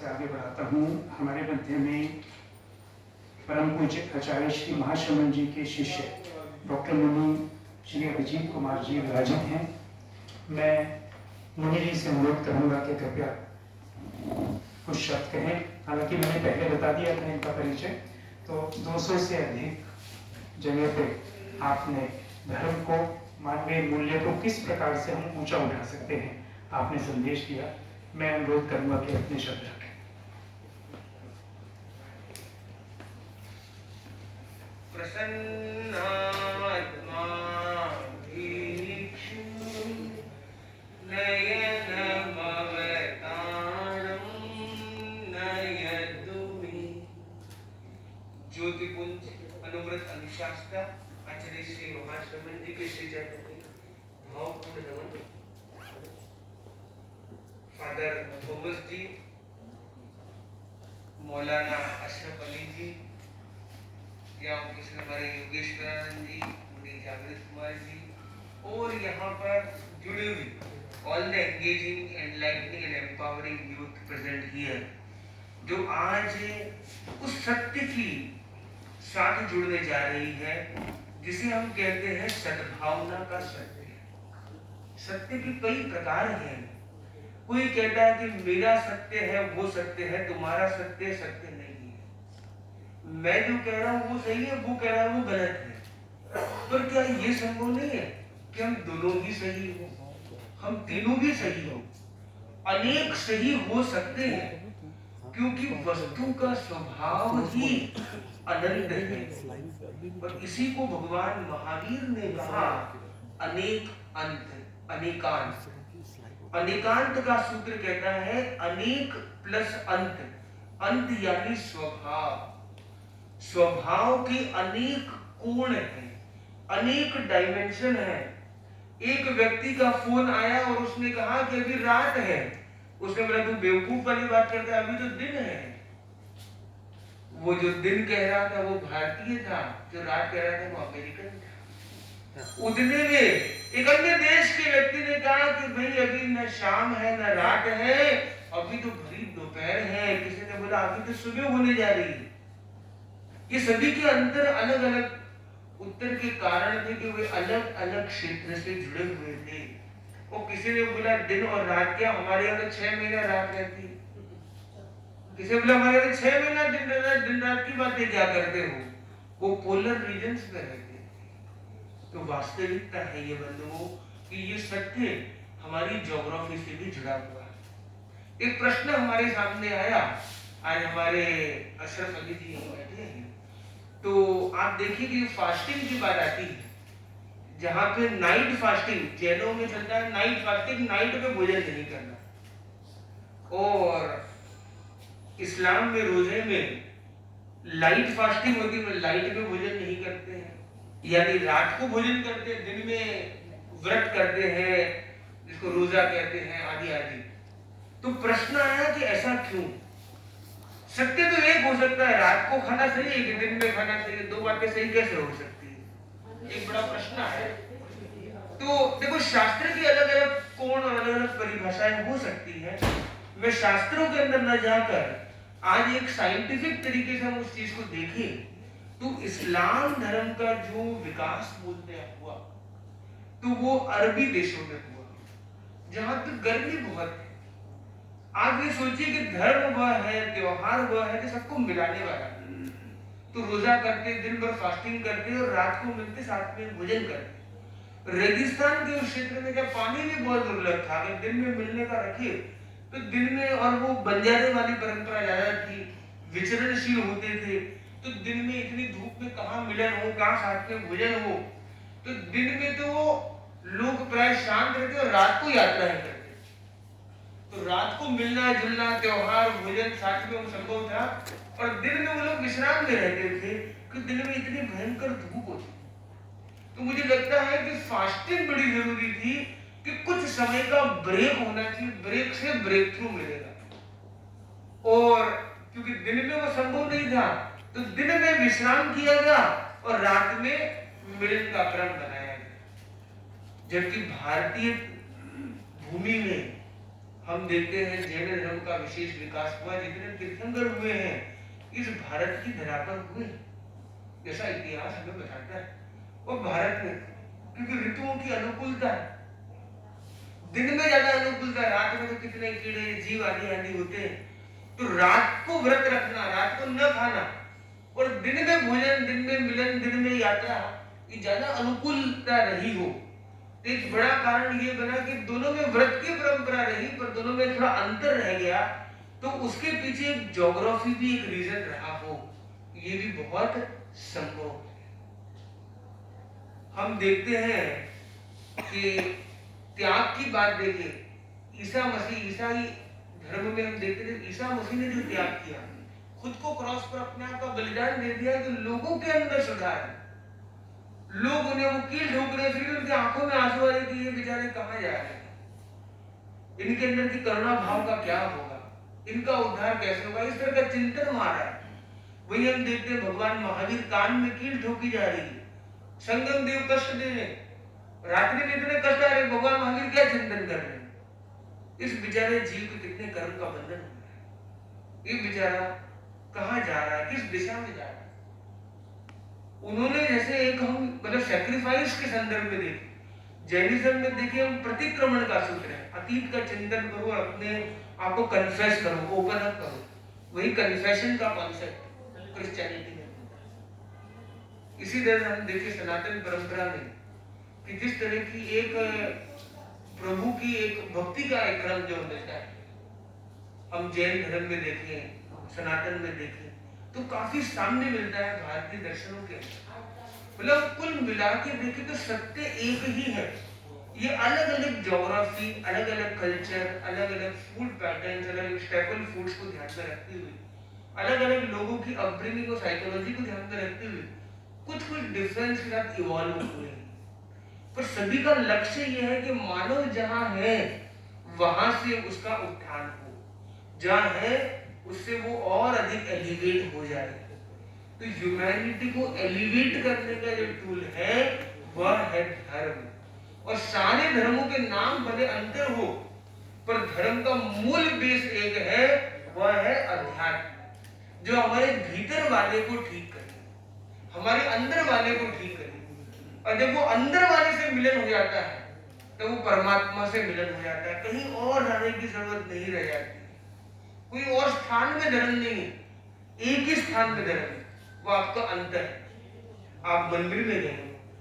से आगे बढ़ाता हूँ। हमारे मध्य में परम पूज्य आचार्य श्री महाश्रमण जी के शिष्य डॉक्टर मुनि श्री अभिजीत कुमार जी विराजित हैं। मैं मुनि जी से अनुरोध करूँगा कि कृपया कुछ शब्द कहें। हालांकि मैंने पहले बता दिया था इनका परिचय। तो 200 से अधिक जगह पे आपने धर्म को, मानवीय मूल्य को किस प्रकार से हम ऊंचा उठा सकते हैं आपने संदेश दिया। मैं अनुरोध करूंगा कि अपने शब्द रखें। प्रसन्नात्मा ज्योतिपुंज अनुव्रत अनुशास्त्र आचार्य श्री महाश्रमण जी के श्री चरण भावपूर्ण नमन। फादर थॉमस जी, मौलाना अशरफ अली जी, या हमारे योगेश्वरानंद जी, मुनि जागृत कुमार जी, और यहाँ पर जुड़ी हुई all the engaging, enlightening and empowering youth present here, जो आज उस सत्य की साथ जुड़ने जा रही है जिसे हम कहते हैं सद्भावना का सत्य। सत्य के कई प्रकार हैं। कोई कहता है कि मेरा सत्य है वो सत्य है, तुम्हारा सत्य सत्य नहीं है, मैं जो कह रहा हूं वो सही है, वो कह रहा है वो गलत है। पर क्या ये संभव नहीं है कि हम दोनों ही सही हो, हम तीनों भी सही हो? अनेक सही हो सकते हैं क्योंकि वस्तु का स्वभाव ही अनंत है। और इसी को भगवान महावीर ने कहा अनेक अंत, अनेकांत। अनेकांत का सूत्र कहता है अनेक प्लस अंत। अंत यानी स्वभाव। स्वभाव के अनेक कोण हैं, अनेक डायमेंशन है। एक व्यक्ति का फोन आया और उसने कहा कि अभी रात है। उसने बोला तू बेवकूफ वाली बात करता है, अभी तो दिन है। वो जो दिन कह रहा था वो भारतीय था, जो रात कह रहा था वो अमेरिकन था। उतने में एक अन्य देश के व्यक्ति ने कहा कि भाई अभी न शाम है न रात है, अभी तो भरी दोपहर है। किसी ने बोला अभी तो सुबह होने जा रही है। ये सभी के अंतर अलग अलग उत्तर के कारण थे कि वे अलग अलग क्षेत्र से जुड़े हुए थे। और किसी ने बोला दिन और रात क्या, हमारे यहाँ तो 6 महीना रात रहती है। किसी ने बोला हमारे यहाँ 6 महीना दिन रात की बातें क्या करते हो? वो पोलर रीजन्स में रहते हैं। तो वास्तविकता है ये बंधुओं कि ये सत्य हमारी ज्योग्राफी से भी जुड़ा हुआ है। एक प्रश्न हमारे सामने आया, आज हमारे अशरफ अली जी बैठे हैं, तो आप देखिए कि फास्टिंग की बात आती है, जहां पे नाइट फास्टिंग जैनों में चलता है। नाइट फास्टिंग, नाइट में भोजन नहीं करना। और इस्लाम में रोजे में लाइट फास्टिंग होती है, लाइट में भोजन नहीं करते हैं, यानी रात को भोजन करते हैं, दिन में व्रत करते हैं, जिसको रोजा कहते हैं, आदि आदि। तो प्रश्न आया कि ऐसा क्यों? सत्य तो एक हो सकता है, रात को खाना सही है कि दिन में खाना सही है? दो बातें सही कैसे हो सकती है? एक बड़ा प्रश्न है। तो देखो, शास्त्र की अलग अलग कोण और अलग अलग परिभाषाएं हो सकती है। मैं शास्त्रों के अंदर न जाकर आज एक साइंटिफिक तरीके से हम उस चीज को देखें तो इस्लाम धर्म का जो विकास बोलते हैं हुआ, तो वो अरबी देशों में हुआ, जहां पे गर्मी बहुत है। आप ये सोचिए कि धर्म वह है, त्योहार वह है कि सबको मिलाने वाला। तो रोजा करते, दिन भर फास्टिंग करते और रात को मिलते, साथ में भोजन करते। रेगिस्तान के उस क्षेत्र में क्या पानी भी बहुत दुर्लभ था, अगर दिन में मिलने का रखे तो दिन में, और वो बंजारे वाली परंपरा ज्यादा थी, विचरणशील होते थे, तो दिन में इतनी धूप में कहाँ मिलन हो, कहाँ साथ में भोजन हो। तो दिन में तो वो लोग प्राय शांत रहते और रात को यात्राएं करते। तो रात को मिलना जुलना, त्योहार, भोजन साथ में संभव था, और दिन में वो लोग विश्राम में रहते थे कि दिन में इतनी भयंकर धूप होती। तो मुझे लगता है कि फास्टिंग बड़ी जरूरी थी कि कुछ समय का ब्रेक होना चाहिए, ब्रेक से ब्रेक थ्रू मिलेगा। और क्योंकि दिन में वो संभव नहीं था, तो दिन में विश्राम किया गया और रात में मिलन का क्रम बनाया गया। जबकि भारतीय भूमि में हम देखते हैं जैन धर्म का विशेष विकास हुआ, जितने तीर्थंकर हुए हैं इस भारत की धरा पर हुए, जैसा इतिहास हमें बताता है। और भारत में क्योंकि ऋतुओं की अनुकूलता है, दिन में ज्यादा अनुकूलता है, रात में तो कितने कीड़े जीव आदि होते हैं, तो रात को व्रत रखना, रात को न खाना और दिन में भोजन, दिन में मिलन, दिन में यात्रा, ये ज्यादा अनुकूलता रही हो। तो एक बड़ा कारण ये बना कि दोनों में व्रत की परंपरा रही, पर दोनों में थोड़ा अंतर रह गया, तो उसके पीछे एक ज्योग्राफी भी एक रीजन रहा हो, ये भी बहुत संभव। हम देखते हैं कि त्याग की बात देखें, ईसा मसीह, ईसाई धर्म में हम देखते थे ईसा मसीह ने जो त्याग किया, खुद को क्रॉस पर अपने आप का बलिदान दे दिया कि लोगों के अंदर सुधार। लोग उन्हें वो कील ठोक रहे, फिर उनकी आंखों में आंसू आ रहे कि ये बेचारे कहां जा रहे हैं, इनके अंदर की करुणा भाव का क्या होगा, इनका उद्धार कैसे होगा, इस तरह का चिंतन मारा है। वही हम देखते हैं भगवान महावीर कान में कील ठोकी जा रही है, संगम देव कष्ट दे रहे, रात्रि में इतने कष्ट आ रहे, भगवान महावीर क्या चिंतन कर रहे हैं, इस बेचारे जीव के कितने कर्म का बंधन हो रहा है, ये बेचारा कहां जा रहा है, किस दिशा में जा रहा है। उन्होंने जैसे एक हम मतलब सैक्रिफाइस के संदर्भ में देखे, जैनिज्म में देखिए हम प्रतिक्रमण का सूत्र है, अतीत का चिंतन करो, अपने आप को कन्फेस करो, ओपन अप करो, वही कन्फेशन का कॉन्सेप्ट क्रिश्चियनिटी में। इसी तरह हम देखिए सनातन परंपरा में कि जिस तरह की एक प्रभु की एक भक्ति का एक क्रम जो मिलता है, हम जैन धर्म में देखें, सनातन में देखें, तो काफी सामने मिलता है भारतीय दर्शनों के। मतलब कुल मिला के देखें तो सत्य एक ही है, ये अलग अलग ज्योग्राफी, अलग अलग कल्चर, अलग अलग फूड पैटर्न्स, अलग अलग स्टेपल फूड्स को ध्यान में रखते हुए, अलग अलग लोगों की अपब्रिंगिंग और साइकोलॉजी को ध्यान में रखते हुए कुछ कुछ डिफरेंस के साथ इवॉल्व हुए हैं, पर सभी का लक्ष्य यह है कि मानव जहां है वहां से उसका उत्थान हो, जहां है उससे वो और अधिक एलिवेट हो जाए। तो ह्यूमैनिटी को एलिवेट करने का जो टूल है वह है धर्म, और सारे धर्मों के नाम भले अंतर हो पर धर्म का मूल बेस एक है, वह है अध्यात्म, जो हमारे भीतर वाले को ठीक करे, हमारे अंदर वाले को ठीक करे। और जब वो अंदर वाले से मिलन हो जाता है तो वो परमात्मा से मिलन हो जाता है, कहीं और जाने की जरूरत नहीं रह जाती, कोई और स्थान में धर्म नहीं है, एक ही स्थान में धर्म है, वो आपका अंतर है। आप मंदिर में गए,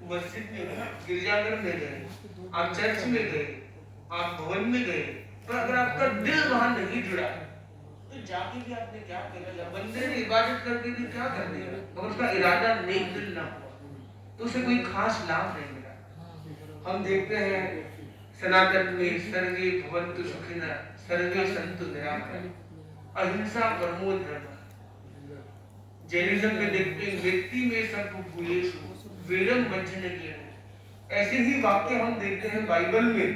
मस्जिद में गए, गिरजाघर में गए, आप चर्च में गए, आप भवन में गए, पर अगर आपका दिल वहां नहीं जुड़ा तो जाके भी आपने क्या करेगा, मंदिर में इबादत करके भी क्या कर देगा, अगर उसका इरादा नेक दिल ना हो तो उसे कोई खास लाभ नहीं मिला। हम देखते हैं सनातन में सर्वे भवन्तु सुखिनः सर्वे सन्तु निरामयाः, अहिंसा परमो धर्मः। जैनिज्म में देखते हैं व्यक्ति में सर्वभूतेषु वेदं वज्रयते, ऐसे ही वाक्य हम देखते हैं बाइबल में,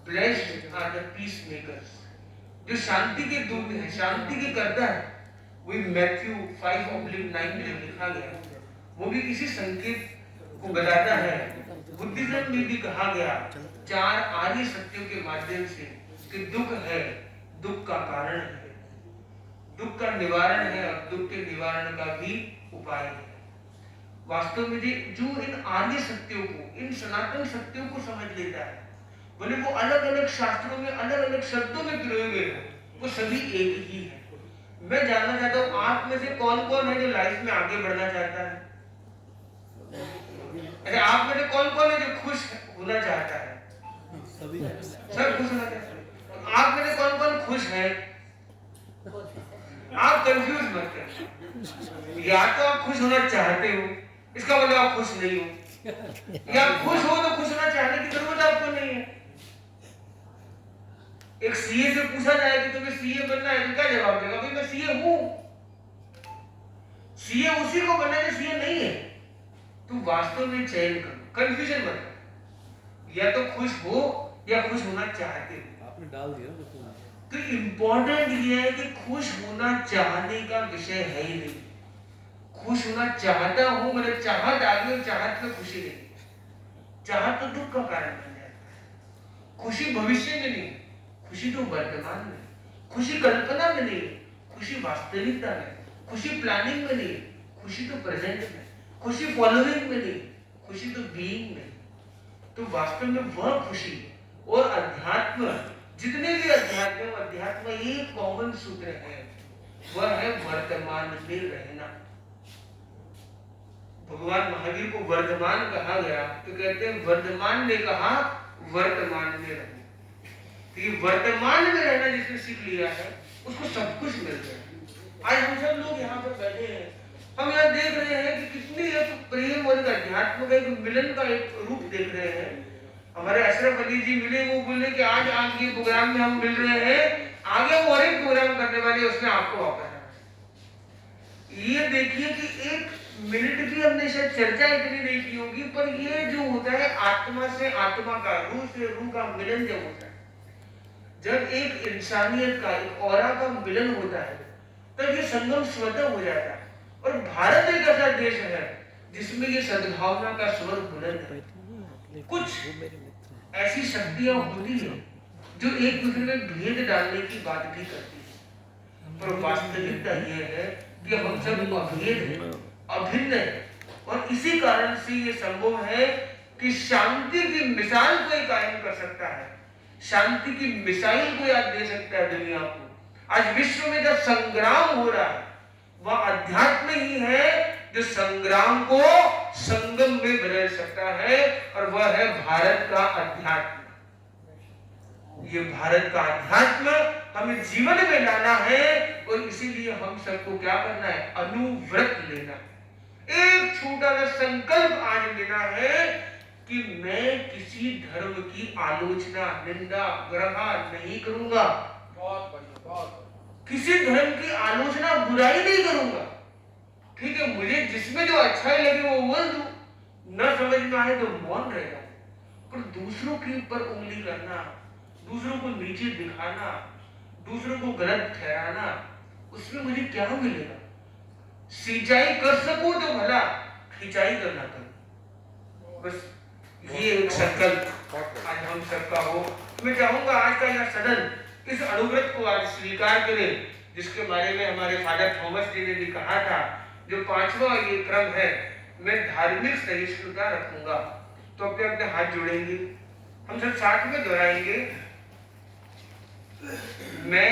blessed are the peacemakers, जो शांति के दूत हैं, शांति के कर्ता है। वही मैथ्यू 5:9 में लिखा गया, वो भी इसी संकेत को बताता है। बुद्धिज्म में भी कहा गया 4 आर्य सत्यों के माध्यम से कि दुख है, दुख का कारण है, दुख का निवारण है और दुख के निवारण का भी उपाय है। वास्तव में जो इन आर्य सत्यों को, इन सनातन सत्यों को समझ लेता है, बोले वो अलग अलग शास्त्रों में अलग अलग शब्दों में पिरोए गए हो, वो सभी एक ही है। मैं जानना चाहता हूँ आप में से कौन कौन है जो लाइफ में आगे बढ़ना चाहता है? अरे आप में से कौन कौन है जो खुश होना चाहता है? सब खुश होना चाहते हैं। आप में से कौन कौन खुश है? आप कंफ्यूज मत कर, या तो आप खुश होना चाहते हो, इसका मतलब आप खुश नहीं हो, या खुश हो तो खुश होना चाहने की जरूरत आपको नहीं है। एक सीए से पूछा जाए कि तुम्हें सीए बनना है तो क्या जवाब देगा? भाई मैं सीए हूं। सीए उसी को बनना है जो सीए नहीं है। तुम वास्तव में चयन करो, कंफ्यूजन मत करो, या तो खुश हो या खुश होना चाहते हो। आपने डाल दिया तो इंपॉर्टेंट ये है कि खुश होना चाहने का विषय है ही नहीं। खुश होना चाहता हूं मतलब चाहत आगे और चाहत में खुशी नहीं, चाहत तो दुख का कारण बन जाता है। खुशी भविष्य में नहीं, खुशी तो वर्तमान में, खुशी कल्पना में नहीं, खुशी वास्तविकता में, खुशी प्लानिंग में नहीं, खुशी तो प्रेजेंट में, खुशी फॉलोइंग में नहीं, खुशी तो बीइंग में। तो वास्तव में वह खुशी और अध्यात्म, जितने भी अध्यात्म एक कॉमन सूत्र है, वह है वर्तमान में रहना। भगवान महावीर को वर्धमान कहा गया तो कहते हैं वर्धमान ने कहा वर्तमान में रहो। तो ये वर्तमान में रहना जिसने सीख लिया है उसको सब कुछ मिल गया। आज हम सब लोग यहाँ पर बैठे हैं, हम यहाँ देख रहे हैं कि कितनी एक प्रेम और अध्यात्म का एक मिलन का एक रूप देख रहे हैं। हमारे अशरफ अली जी मिले, वो बोले कि आज आपके प्रोग्राम में हम मिल रहे हैं, आगे वो और एक प्रोग्राम करने वाले उसने आपको वापस आना। ये देखिए कि एक मिनट की हमने शायद चर्चा इतनी नहीं की होगी, पर ये जो होता है आत्मा से आत्मा का, रूह से रूह का मिलन जब होता है, जब एक इंसानियत का एक औरा का मिलन होता है, तब ये संगम स्वतः हो जाता है। और भारत एक ऐसा देश है जिसमें ये सद्भावना का स्वर बुलंद है। कुछ ऐसी शक्तियां होती है जो एक दूसरे में भेद डालने की बात भी करती है, पर वास्तविकता यह है कि हम सब अभेद हैं, अभिन्न है। और इसी कारण से ये संभव है कि शांति की मिसाल कोई कायम कर सकता है, शांति की मिसाइल कोई आज दे सकता है दुनिया को। आज विश्व में जब संग्राम हो रहा है, वह अध्यात्म ही है जो संग्राम को संगम में बदल सकता है, और वह है भारत का अध्यात्म। ये भारत का अध्यात्म हमें जीवन में लाना है, और इसीलिए हम सबको क्या करना है, अनुव्रत लेना। एक छोटा सा संकल्प आज लेना है कि मैं किसी धर्म की आलोचना, निंदा, ग्रहा नहीं करूंगा। बहुत बढ़िया, बहुत किसी धर्म की आलोचना, बुराई नहीं करूंगा। ठीक है, मुझे जिसमें जो अच्छा ही लगे वो बोल दूं, न समझ में आए तो मौन रहेगा। पर दूसरों के ऊपर उंगली करना, दूसरों को नीचे दिखाना, दूसरों को गलत ठहराना, उसमें मुझे क्या मिलेगा? सिंचाई कर सकूं तो भला, खिंचाई करना करूं। बस ये एक संकल्प आज हम सबका हो। मैं चाहूंगा आज का यह सदन इस अनुव्रत को आज स्वीकार करें, जिसके बारे में हमारे फादर थॉमस जी ने भी कहा था। जो 5वां ये क्रम है, मैं धार्मिक सहिष्णुता रखूंगा। तो अपने अपने हाथ जोड़ेंगे, हम सब साथ में दोहराएंगे। मैं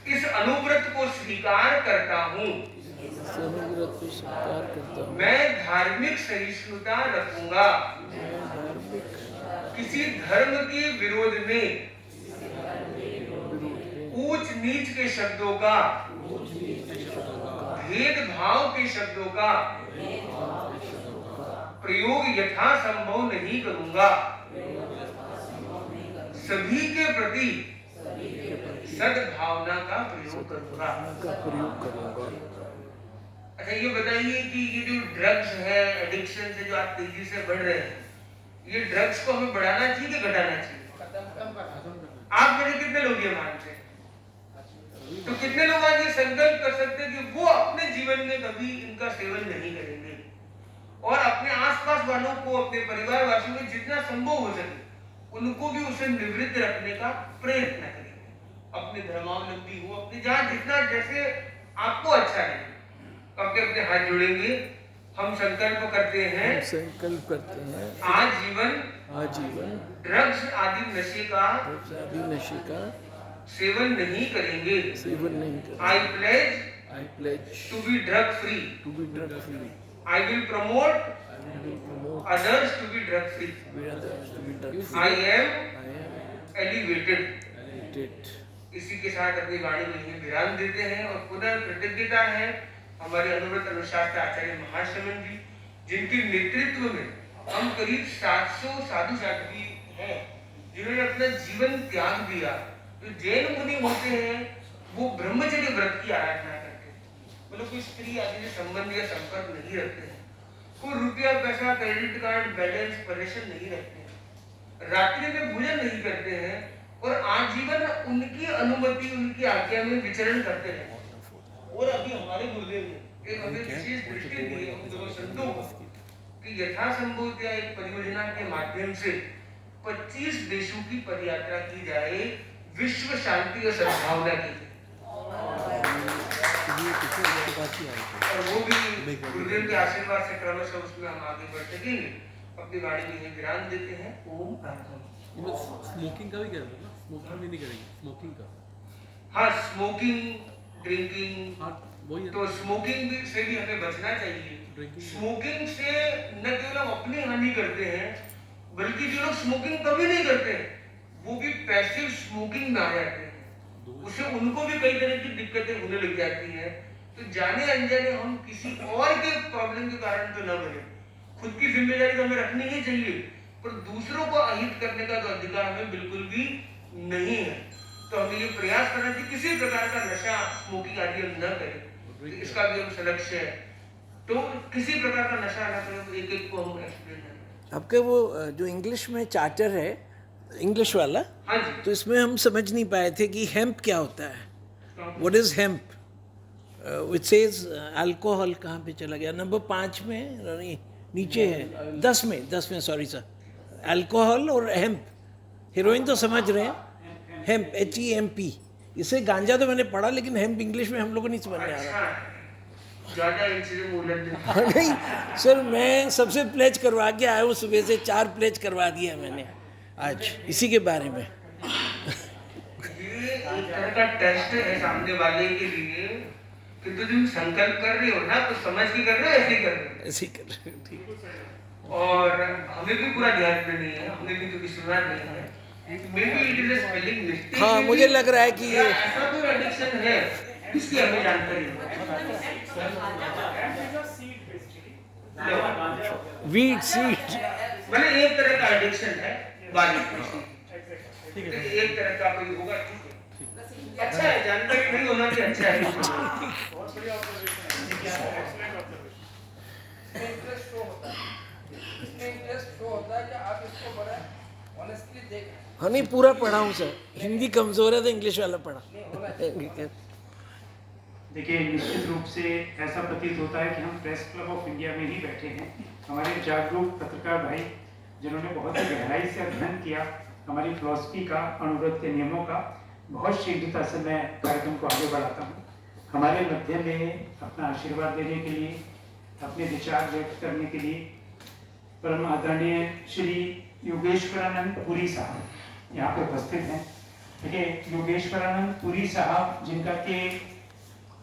इस अनुव्रत को स्वीकार करता हूँ, मैं धार्मिक सहिष्णुता रखूंगा, किसी धर्म के विरोध में ऊंच नीच के शब्दों का, भेदभाव के शब्दों का प्रयोग यथासंभव नहीं करूंगा। सभी के प्रति सद्भावना का प्रयोग करूंगा। अच्छा ये बताइए कि ये जो ड्रग्स है, एडिक्शन से जो आप तेजी से बढ़ रहे हैं, ये ड्रग्स को हमें बढ़ाना चाहिए कि घटाना चाहिए? आप मेरे कितने लोग ये मानते हैं? तो कितने लोग आज ये संकल्प कर सकते हैं कि वो अपने जीवन में कभी इनका सेवन नहीं करेंगे, और अपने आसपास वालों को, अपने परिवार वासियों को जितना संभव हो सके उनको भी उसे निवृत्त रखने का प्रयत्न करेंगे। अपने धर्मावलंबी हो, अपने जहां जितना जैसे आपको अच्छा लगे, अपने अपने हाथ जोड़ेंगे। हम संकल्प करते हैं आजीवन ड्रग्स आदि नशे का सेवन नहीं करेंगे। I pledge to be drug free. I will promote others to be drug free. I am elevated. इसी के साथ अपनी वाणी में ही विराम देते हैं, और पुनः कृतज्ञता है हमारे अनुव्रत अनुशासन आचार्य महाश्रमण जी, जिनके नेतृत्व में हम करीब 700 साधु साध्वी हैं, जिन्होंने अपना जीवन त्याग दिया। जो जैन मुनि होते हैं वो ब्रह्मचर्य व्रत की आराधना करते हैं, मतलब कोई स्त्री आदि से संबंध या संपर्क नहीं रखते हैं, कोई रुपया पैसा, क्रेडिट कार्ड बैलेंस, परेशान नहीं रखते हैं, रात्रि में भोजन नहीं करते हैं, और आजीवन उनकी अनुमति, उनकी आज्ञा में विचरण करते हैं। और अभी हमारे गुरुदेव ने एक हमें विशेष दृष्टि दी है उन दोनों संतों को कि यथासंभव एक परियोजना के माध्यम से 25 देशों की पदयात्रा की जाए विश्व शांति और सद्भावना के लिए, और वो भी गुरुदेव के आशीर्वाद से क्रमशः उसमें हम आगे बढ़ सकेंगे। अपनी वाणी में यही विराम देते हैं। ओम स्मोकिंग का भी कह रहे हो ना, स्मोकिंग भी नहीं करेंगे, स्मोकिंग का। हाँ, स्मोकिंग, ड्रिंकिंग, हाँ वही है। तो स्मोकिंग से भी हमें बचना चाहिए। ड्रिंकिंग स्मोकिंग से न केवल हम अपनी हानि करते हैं, बल्कि जो लोग स्मोकिंग कभी नहीं करते वो भी पैसिव स्मोकिंग में आ जाते हैं, उससे उनको भी कई तरह की दिक्कतें होने लग जाती हैं। तो जाने अनजाने हम किसी और के प्रॉब्लम के कारण तो न बने। खुद की जिम्मेदारी तो हमें रखनी ही चाहिए, पर दूसरों को अहित करने का तो अधिकार हमें बिल्कुल भी नहीं है। तो हमें ये प्रयास करना चाहिए किसी प्रकार का नशा, स्मोकिंग आदि हम न करें, तो इसका भी हम लक्ष्य है। तो किसी प्रकार का नशा न करें, तो एक एक को हम एक्सप्लेन करें। आपके वो जो इंग्लिश में चार्टर है, इंग्लिश वाला, हाँ जी, तो इसमें हम समझ नहीं पाए थे कि हेम्प क्या होता है। What is hemp? Which says alcohol कहाँ पे चला गया? नंबर 5 में नहीं, नीचे है 10 में सॉरी सर। अल्कोहल और हेम्प, हीरोइन तो समझ रहे हैं, हेम्प HEMP। इसे गांजा तो मैंने पढ़ा, लेकिन हेम्प इंग्लिश में हम लोग को नहीं समझ में आ रहा। ज्यादा इन चीजों में उलझ नहीं सर, मैं सबसे प्लेज करवा के आया हूँ, सुबह से 4 प्लेज करवा दिया मैंने आज इसी के बारे में। ये एक तरह का टेस्ट है सामने वाले के लिए कि तो तुम संकल्प कर रहे हो ना, तो समझ के कर रहे हो, ऐसे ही कर रहे हो। ऐसे ही कर रहे हो, ठीक। और हमें भी पूरा ध्यान में नहीं है, हमने भी कभी सुना नहीं है। Maybe it is a spelling mistake। हाँ, मुझे लग रहा है कि ये ऐसा कोई एडिक्शन है इसकी हमें जानकारी नहीं। वीट सीड, मतलब एक तरह का एडिक्शन है, बारीक एक तरह का कोई होगा, ठीक है। अच्छा है, जानकारी नहीं होना भी अच्छा है। हाँ नहीं पूरा पढ़ा हूँ सर, हिंदी कमजोर है तो इंग्लिश वाला पढ़ा। देखिए, निश्चित रूप से ऐसा प्रतीत होता है कि हम प्रेस क्लब ऑफ इंडिया में ही बैठे हैं। हमारे जागरूक पत्रकार भाई जिन्होंने बहुत ही गहराई से अध्ययन किया हमारी फिलॉसफी का, अनुरोध के नियमों का, बहुत शीघ्रता से मैं कार्यक्रम को आगे बढ़ाता हूँ। हमारे मध्य में अपना आशीर्वाद देने के लिए, अपने विचार व्यक्त करने के लिए परम आदरणीय श्री योगेश्वरानंद पुरी साहब यहाँ पे उपस्थित हैं। देखिए, योगेश्वरानंद पुरी साहब जिनका के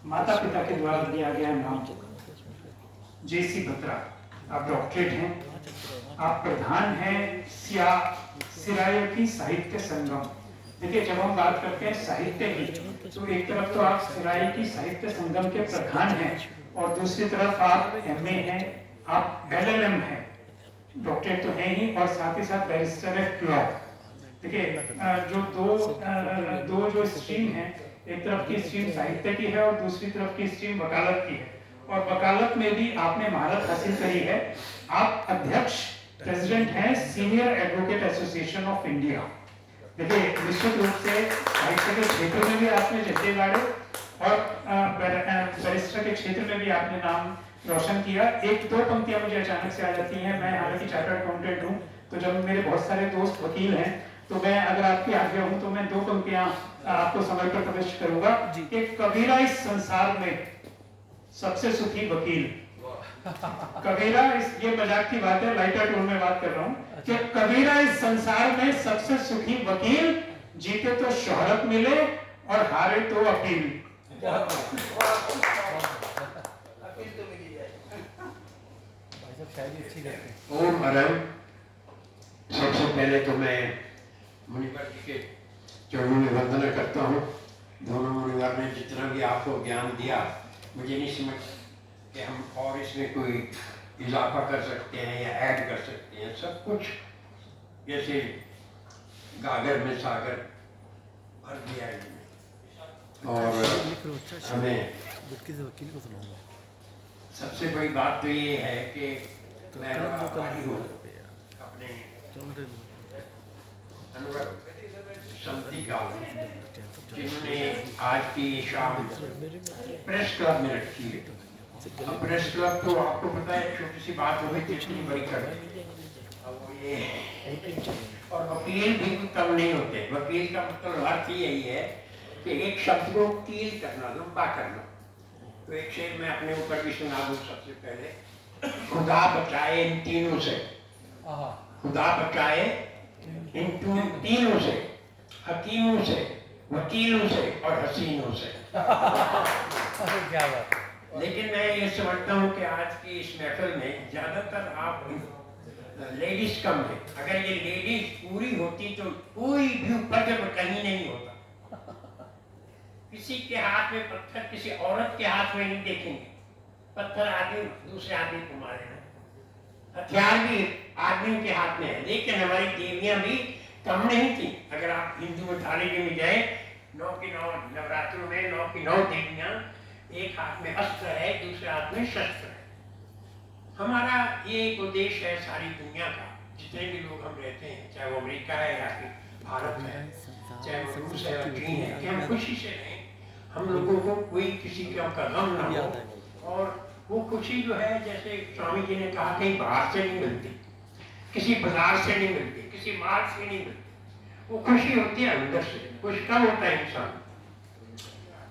माता पिता के द्वारा दिया गया नाम JC बत्रा, आप डॉक्टरेट हैं, आप प्रधान हैं सिरायकी साहित्य संगम। देखिए, जब हम बात करते हैं साहित्य की, तो एक तरफ तो आप सिरायकी साहित्य संगम के प्रधान हैं और दूसरी तरफ आप MA हैं, आप LLM हैं, डॉक्टरेट तो है ही, और साथ ही साथ बैरिस्टर ऑफ लॉ। देखिए, जो दो जो स्ट्रीम है, एक तरफ की स्ट्रीम साहित्य की है और दूसरी तरफ की स्ट्रीम वकालत की है, और वकालत में भी आपने महारत हासिल करी है। आप अध्यक्ष प्रेसिडेंट हैं senior advocate association of India. देखिए, निश्चित रूप से साहित्य के क्षेत्र में भी आपने झंडे गाड़े और बैरिस्टर के क्षेत्र में भी आपने नाम रोशन किया। एक दो पंक्तियां मुझे अचानक से आ जाती हैं। मैं हालांकि चार्टर्ड अकाउंटेंट हूं, तो जब मेरे बहुत सारे दोस्त वकील हैं, तो मैं, अगर आपकी आज्ञा हो, तो मैं 2 पंक्तियां आपको समय पर प्रविष्ट करूंगा कि कबीरा इस संसार में सबसे सुखी वकील, कबीरा ये मजाक की बात है, लाइटर टोन में बात कर रहा हूं कि कबीरा इस संसार में सबसे सुखी वकील, जीते तो शोहरत मिले और हारे तो अपील। ओम अरम। सबसे पहले तो मैं मुनिवर जी के चरणों में वंदना करता हूँ। दोनों मुनिवर ने जितना भी आपको ज्ञान दिया, मुझे नहीं समझ कि हम और इसमें कोई इजाफा कर सकते हैं या ऐड कर सकते हैं। सब कुछ जैसे गागर में सागर भर दिया है। और हमें सबसे बड़ी बात तो ये है कि मैं आभारी हूँ अपने अनुराग समिति का, जिन्होंने आज की शाम प्रेस क्लब में रखी है। अब प्रेस क्लब तो आपको पता है छोटी सी बात हो गई, कितनी बड़ी कर दी। अब वो ये और वकील भी कम नहीं होते। वकील का मतलब अर्थ यही है कि एक शब्द को कील करना, लंबा करना। तो एक शेर मैं अपने ऊपर भी सुना दूं सबसे पहले। खुदा बचाए इन तीनों से, खुदा बचाए इन तीनों से, हकीमों से, वकीलों से और हसीनों से। क्या बात। लेकिन मैं ये समझता हूँ कि आज की इस महफिल में ज्यादातर आप लेडीज कम है। अगर ये लेडीज पूरी होती तो कोई भी ऊपर कहीं नहीं होता। किसी के हाथ में पत्थर किसी औरत के हाथ में नहीं देखेंगे। पत्थर आदमी दूसरे आदमी को मारेगा, हथियार भी आदमी के हाथ में है। लेकिन हमारी देवियां भी कम नहीं थी। अगर आप हिंदू मिथोलॉजी में जाए, 9 की 9 नवरात्रों में 9 की 9 देवियां, एक हाथ में अस्त्र है, दूसरे हाथ में शस्त्र है। हमारा ये एक उद्देश्य है सारी दुनिया का, जितने भी लोग हम रहते हैं, चाहे वो अमेरिका है या फिर भारत है, चाहे वो रूस है या चीन है, कि हम खुशी से रहें। हम लोगों को कोई किसी का गम ना हो। और वो खुशी जो है, जैसे स्वामी जी ने कहा, कहीं बाहर से नहीं मिलती, किसी बाजार से नहीं मिलती, किसी मार्ग से नहीं मिलती। वो खुशी होती है अंदर से। खुश कब होता है इंसान?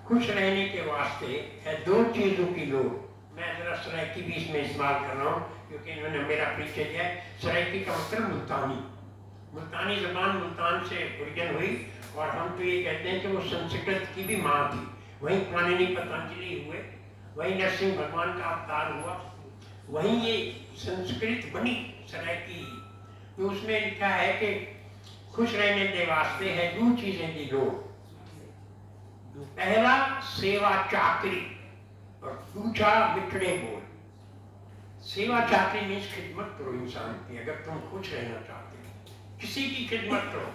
खुश रहने के वास्ते है 2 चीजों की लोड़। मैं जरा सराइकी भी इसमें इस्तेमाल कर रहा हूँ क्योंकि इन्होंने मेरा परिचय दिया है। सराइकी का मतलब मुल्तानी। मुल्तानी जबान मुल्तान से ओरिजिन हुई, और हम तो ये कहते हैं कि वो संस्कृत की भी माँ थी। वहीं पाणिनि पतंजलि हुए, वहीं नरसिंह भगवान का अवतार हुआ, वहीं ये संस्कृत बनी सराइकी। तो उसमें लिखा है कि खुश रहने के वास्ते है 2 चीजें की लोड़। पहला सेवा चाकरी और दूसरा मिठड़े बोल। सेवा चाकरी मीन्स खिदमत करो इंसान की। अगर तुम खुश रहना चाहते हो, किसी की खिदमत करो।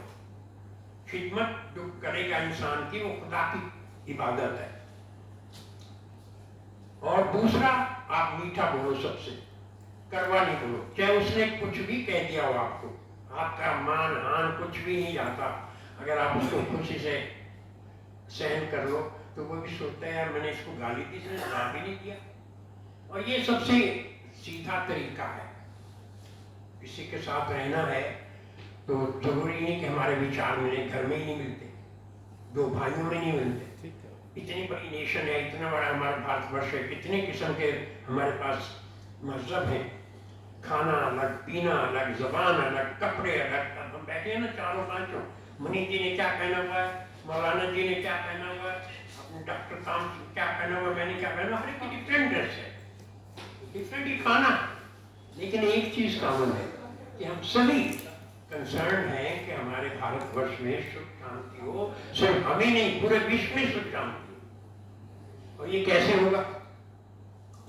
खिदमत जो करेगा इंसान की, वो खुदा की इबादत है। और दूसरा, आप मीठा बोलो सबसे, करवा नहीं बोलो। चाहे उसने कुछ भी कह दिया हो आपको, आपका मान हान कुछ भी नहीं जाता। अगर आप उसको खुशी से सहन कर लो तो वो भी सोचता है, यार मैंने इसको गाली दी, इसने जवाब भी नहीं दिया। और ये सबसे सीधा तरीका है। किसी के साथ रहना है तो जरूरी नहीं कि हमारे विचार मिले, घर में ही नहीं मिलते, 2 भाइयों में नहीं मिलते। इतनी बड़ी नेशन है, इतना बड़ा हमारा भारतवर्ष है, कितने किस्म के हमारे पास मजहब हैं। खाना अलग, पीना अलग, जबान अलग, कपड़े अलग। अब हम बैठे हैं ना 4-5, मनीष जी ने क्या पहना हुआ है, मौलाना जी ने क्या पहना हुआ है, अपने डॉक्टर काम क्या पहना हुआ, मैंने क्या पहना, हर एक की डिफरेंट ड्रेस है, डिफरेंट ही खाना। लेकिन एक चीज कॉमन है कि हम सभी कंसर्न है कि हमारे भारतवर्ष में सुख शांति हो। सिर्फ हमें नहीं, पूरे विश्व में सुख शांति हो। और ये कैसे होगा?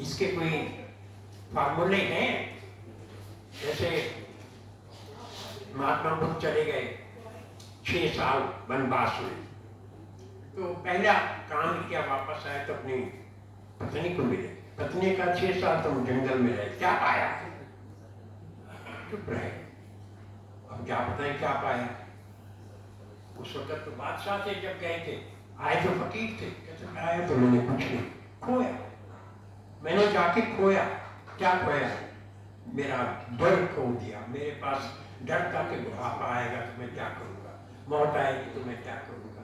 इसके कोई फार्मूले हैं? जैसे महात्मा बुद्ध चले गए 6 साल वनवास में, तो पहला काम किया, वापस आए तो अपनी पत्नी को मिले। पत्नी का 6 साल तुम जंगल में रहे, क्या पाया? चुप रहे। अब क्या पता है क्या पाया। उस वक्त तो बादशाह थे, जब गए थे, आए तो फकीर थे। कहते आया तो मैंने कुछ नहीं खोया, मैंने जाके खोया। क्या खोया? मेरा डर खो दिया। मेरे पास डर था कि बुढ़ापा आएगा तो मैं क्या करूंगा, मौत आएगी तो मैं क्या करूंगा,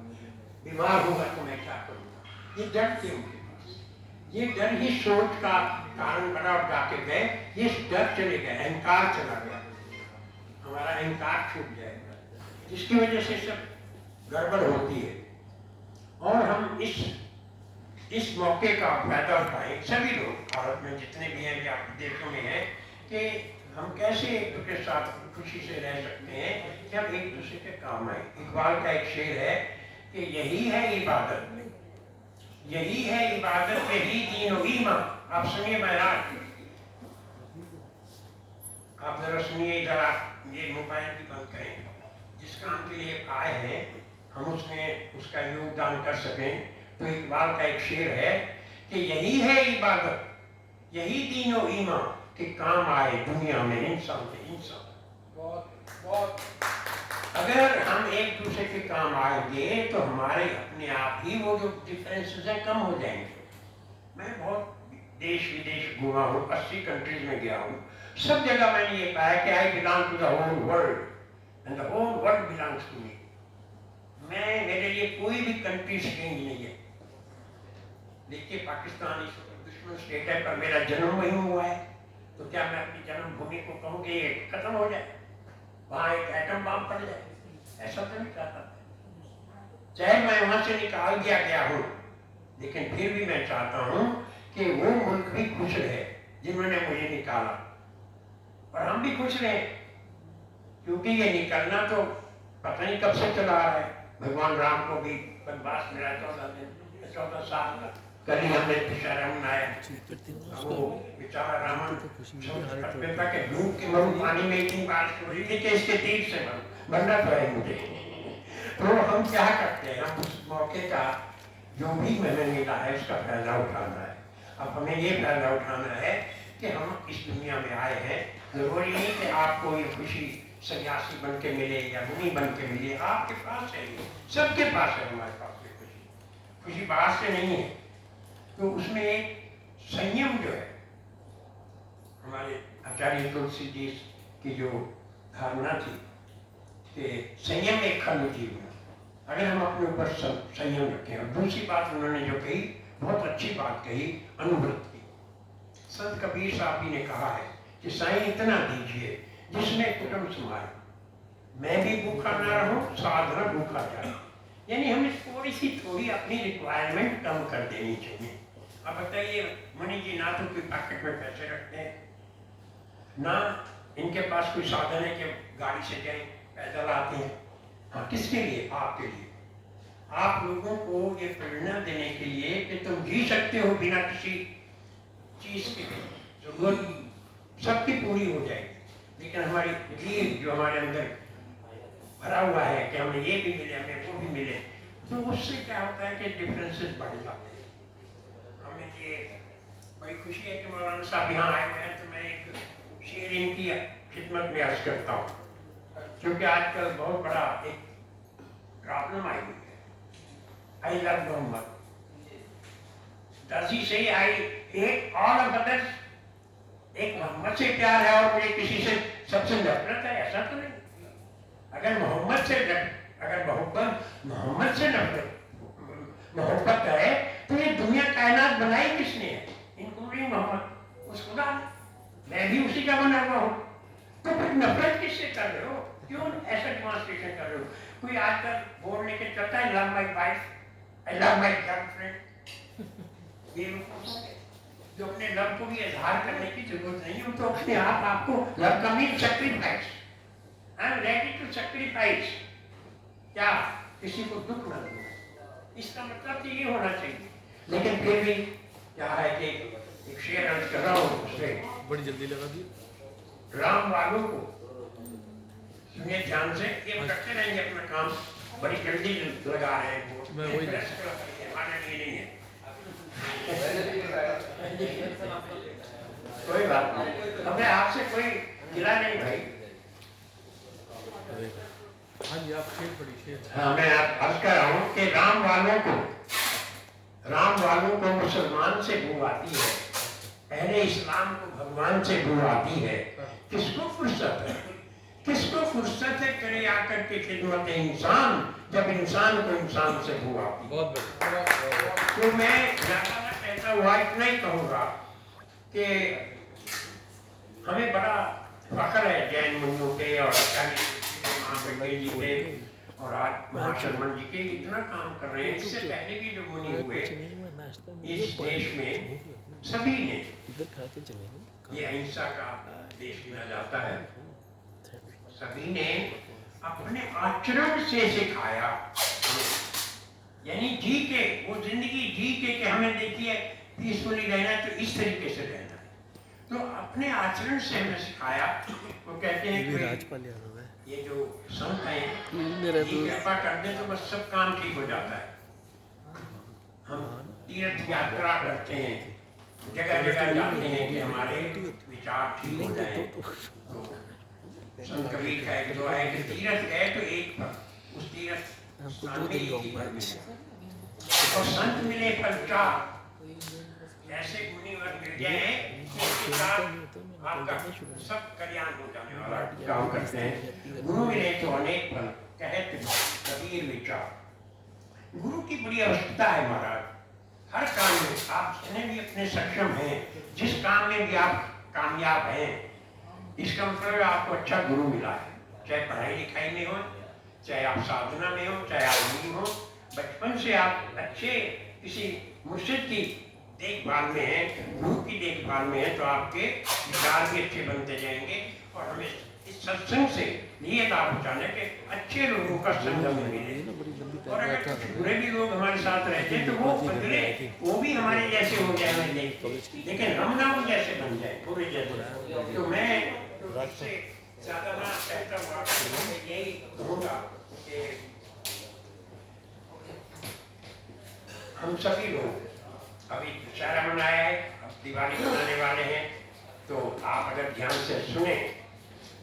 बीमार होगा तो मैं क्या करूंगा। ये डर थे उनके पास। ये डर ही सोच का कारण बना। और जाके गए, ये डर चले गए, अहंकार चला गया, हमारा अहंकार छूट जाएगा, जिसकी वजह से सब गड़बड़ होती है। और हम इस मौके का फायदा उठाएं, सभी लोग भारत में जितने भी हैं या देशों में हैं, कि हम कैसे एक दूसरे के साथ खुशी से रह सकते हैं कि हम एक दूसरे के काम आए। इकबाल का एक शेर है कि यही है इबादत, यही है इबादत, यही दीन और ईमान। आप सुनिए महाराज, आप जरा सुनिए, जरा ये मोबाइल भी बंद करें। जिस काम के लिए आए हैं हम उसमें उसका योगदान कर सकें। तो इकबाल का एक शेर है कि यही है इबादत, यही दीन और ईमान, कि काम आए दुनिया में इंसान से इंसान। बहुत अगर हम एक दूसरे के काम आएंगे तो हमारे अपने आप ही वो जो डिफरेंसेस हैं कम हो जाएंगे। मैं बहुत देश विदेश घूमा हूँ, 80 कंट्रीज में गया हूँ। सब जगह मैंने ये पाया कि I belong to the whole world and the whole world belongs to me. मेरे लिए कोई भी कंट्री स्ट्रेंज नहीं है। देखिए पाकिस्तान इस दुश्मन स्टेट है, पर मेरा जन्म वहीं हुआ है, तो क्या मैं अपनी जन्मभूमि को कहूँ कि ये खत्म हो जाए, वहाँ एक एटम बम पड़ जाए? ऐसा तो नहीं चाहता। चाहे मैं वहाँ से निकाल दिया गया हूँ, लेकिन फिर भी मैं चाहता हूँ कि वो मुल्क भी खुश रहे जिन्होंने मुझे निकाला, और हम भी खुश रहे, क्योंकि ये निकलना तो पता नहीं कब से चला आ रहा है। भगवान राम को भी वनवास मिला 14 साल का। कल ही हमने दशहरा मनाया, वो बेचारा रावण के धूप के मरु पानी में इतनी बारिश हो रही थी कि इसके तीर से बनना तो है मुझे। तो हम क्या करते हैं, हम उस मौके का जो भी हमें मिला है उसका फायदा उठाना है। अब हमें ये फायदा उठाना है कि हम इस दुनिया में आए हैं। जरूरी नहीं कि आपको ये खुशी सन्यासी बन के मिले या मुनि बन के मिले, आपके पास है, सबके पास है हमारे पास ये खुशी। खुशी बाहर से नहीं है। तो उसमें एक संयम जो है, हमारे आचार्य तुलसी जी की जो धारणा थी कि संयम एक खंड जीवन, अगर हम अपने ऊपर संयम रखें। और दूसरी बात उन्होंने जो कही, बहुत अच्छी बात कही, अनुवृत्ति। संत कबीर साहब जी ने कहा है कि साईं इतना दीजिए जिसमें कुटुंब समाए, मैं भी भूखा ना रहूं, साधना भूखा जाए। यानी हमें थोड़ी अपनी रिक्वायरमेंट कम कर देनी चाहिए। अब बताइए मणि जी ना तो कोई पैकेट में पैसे रखते हैं, ना इनके पास कोई साधन है कि गाड़ी से जाए, पैदल आते हैं। हाँ, किसके लिए? आपके लिए। आप लोगों को ये प्रेरणा देने के लिए कि तुम जी सकते हो बिना किसी चीज की जरूरत सबकी पूरी हो जाएगी। लेकिन हमारी नीड जो हमारे अंदर भरा हुआ है कि हमें ये भी मिले, हमें वो भी मिले, तो उससे क्या होता है कि डिफरेंसेस बढ़ जाते हैं। हमें ये बड़ी खुशी है कि मौलाना साहब यहाँ आए हुए हैं, तो मैं एक शेर इनकी खिदमत में अर्ज करता हूँ, क्योंकि आजकल बहुत बड़ा एक प्रॉब्लम आई हुई है। आई लव मोहम्मद, दर्जी से आई एक ऑल ऑफ अदर्स, एक मोहम्मद से प्यार है और मुझे किसी से सबसे नफरत है, ऐसा तो नहीं। अगर मोहम्मद से मोहब्बत है तो ये दुनिया कायनात बनाई किसने है, इंक्लूडिंग मोहम्मद, उस खुदा ने। मैं भी उसी का बना हुआ हूँ, तो फिर नफरत किससे कर रहे हो? क्यों ऐसा डिमॉन्स्ट्रेशन कर रहे हो? कोई आजकल बोर्ड लेके चलता है, love my wife, I love my girlfriend. ये जो अपने लव को भी इजहार करने की जरूरत नहीं है, तो अपने आप आपको लव का mean sacrifice, I am ready to sacrifice, क्या किसी को दुख न दूं, इसका मतलब तो ये होना चाहिए। लेकिन फिर भी क्या है कि एक शेर अर्ज कर रहा हूँ, उससे बड़ी जल्दी लगा दी। राम वालों को सुनिए ध्यान से, ये करते रहेंगे अपना काम, बड़ी जल्दी लगा रहे हैं वो, मैं वही हमारे लिए नहीं है। कोई बात नहीं, हमें आपसे कोई गिला नहीं भाई। हाँ जी, आप शेर पढ़ी शेर। हाँ, मैं अर्ज कर रहा हूँ कि राम वालों को मुसलमान से बू आती है, पहले इस्लाम को भगवान से बू आती है। किसको फुर्सत है करे आकर के खिदमत इंसान, जब इंसान को इंसान से बू आती है। बहुत बढ़िया। तो मैं ज्यादा ना कहता हुआ इतना ही कहूँगा कि हमें बड़ा फख्र है जैन मुनियों पे और जी पे, और आज महाशर्मन जी के इतना काम कर रहे हैं। इससे पहले भी जो मुनि हुए इस देश में, सभी ने, ये अहिंसा का देश माना जाता है, सभी ने अपने आचरण से सिखाया, यानी जी के, वो जिंदगी जी के हमें देखिए पीसफुली रहना है तो इस तरीके से रहना है, तो अपने आचरण से हमें सिखाया। वो कहते हैं कि ये जो संत हैं कृपा कर दे तो बस सब काम ठीक हो जाता है। हम तीर्थ यात्रा करते हैं, जगह जगह जाते हैं कि हमारे विचार ठीक हो जाए। तो संत कबीर का एक दुआ है कि तीर्थ गए तो एक पर, उस तीर्थ स्थान में एक ही पर मिले, और संत मिले फल चार। ऐसे मुनिवर मिल गए साथ आपका सब कल्याण हो जाने वाला काम करते हैं। गुरु मिले तो अनेक फल, कहत कबीर विचार। गुरु की बड़ी आवश्यकता है महाराज। हर काम में आप जितने भी अपने सक्षम हैं, जिस काम में भी आप कामयाब हैं, इसका मतलब आपको अच्छा गुरु मिला है। चाहे पढ़ाई लिखाई में हो, चाहे आप साधना में हो, चाहे आप नहीं हो, बचपन से आप अच्छे किसी मुर्शिद की देखभाल में है, गुरु की देखभाल में है, तो आपके विचार भी अच्छे बनते जाएंगे। और हमें इस सत्संग से ये लाभ उठाने के अच्छे लोगों का संगम मिले। और अगर कुछ बुरे भी लोग हमारे साथ रहते हैं तो वो बदले, वो भी हमारे जैसे हो जाए, लेकिन हम ना वो जैसे बन जाए, बुरे जैसे। तो मैं इससे ज्यादा ना कहता हूँ, यही कहूँगा कि हम सभी लोग अभी दशहरा मनाया है, अब दिवाली मनाने वाले हैं, तो आप अगर ध्यान से सुने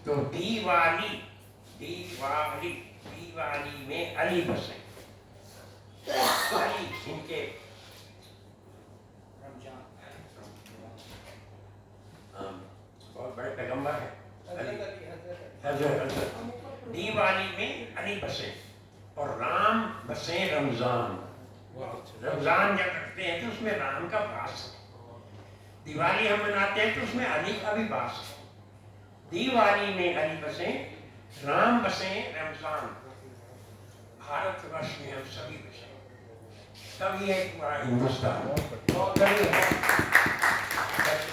तो दिवाली दिवाली दिवाली में अली बसे। अली इनके बहुत बड़े पैगंबर है हजरत। दिवाली में अली बसे और राम बसे रमजान। रमजान जब रखते हैं तो उसमें राम का वास है। दिवाली हम मनाते हैं तो उसमें अली का भी वास है। दिवाली में अली बसे, राम बसे रमजान। भारतवर्ष में हम सभी बसे, तभी है पूरा हिंदुस्तान।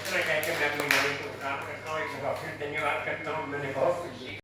इतना कहकर मैं अपनी वाणी को खत्म करता हूँ। एक बार फिर धन्यवाद करता हूँ। मैंने बहुत कुछ